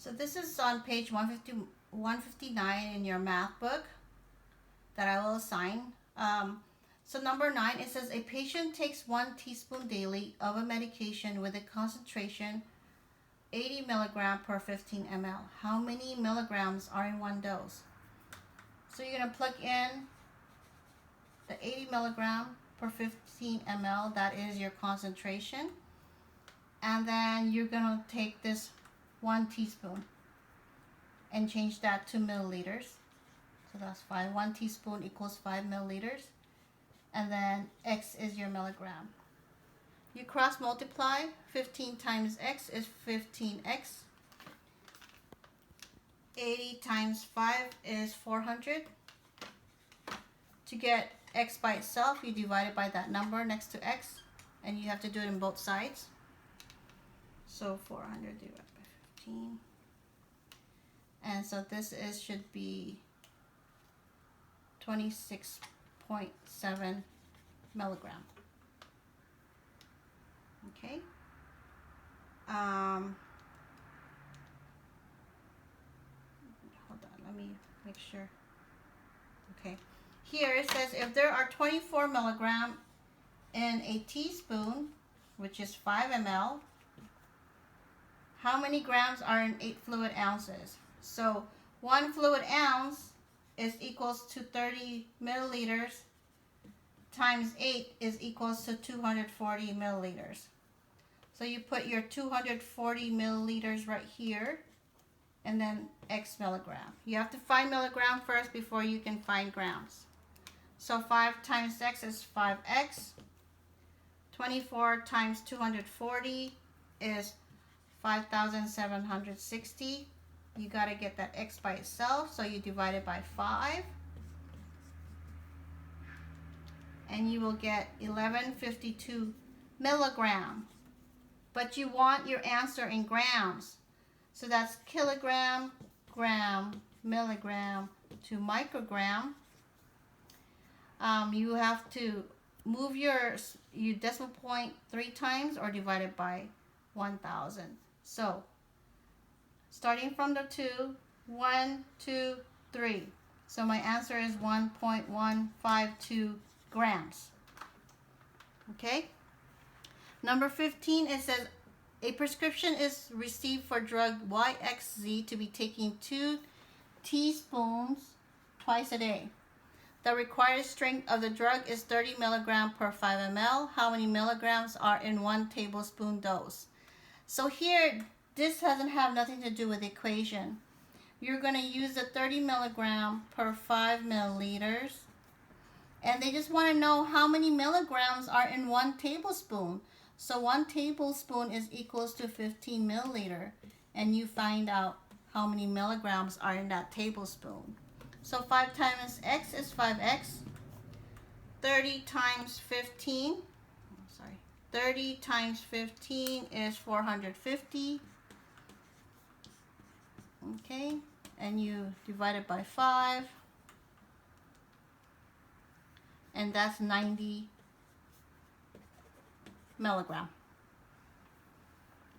So this is on page 159 in your math book that I will assign. So number 9, it says a patient takes 1 teaspoon daily of a medication with a concentration 80 milligram per 15 ml. How many milligrams are in one dose? So you're going to plug in the 80 milligram per 15 ml, that is your concentration. And then you're going to take this 1 teaspoon and change that to milliliters. So that's 5. 1 teaspoon equals 5 milliliters. And then X is your milligram. You cross multiply. 15 times X is 15X. 80 times 5 is 400. To get X by itself, you divide it by that number next to X. And you have to do it in both sides. So 400 divided by 15. And so this should be 26.7 milligram. Okay. Hold on, let me make sure. Okay. Here it says if there are 24 milligram in a teaspoon, which is 5 ml, how many grams are in 8 fluid ounces? So 1 fluid ounce is equals to 30 milliliters times 8 is equals to 240 milliliters. So you put your 240 milliliters right here and then X milligram. You have to find milligram first before you can find grams. So 5 times X is 5X. 24 times 240 is 5,760. You got to get that X by itself, so you divide it by 5. And you will get 1152 milligram. But you want your answer in grams. So that's kilogram, gram, milligram to microgram. You have to move your decimal point 3 times or divide it by 1,000. So starting from the 2, 1, 2, 3. So my answer is 1.152 grams. Okay. Number 15, it says a prescription is received for drug YXZ to be taken 2 teaspoons twice a day. The required strength of the drug is 30 milligram per 5 ml. How many milligrams are in 1 tablespoon dose? So here, this doesn't have nothing to do with the equation. You're going to use the 30 milligram per 5 milliliters. And they just want to know how many milligrams are in 1 tablespoon. So 1 tablespoon is equals to 15 milliliter. And you find out how many milligrams are in that tablespoon. So 5 times X is 5X. 30 times 15. 30 times 15 is 450. Okay. And you divide it by 5. And that's 90 milligram.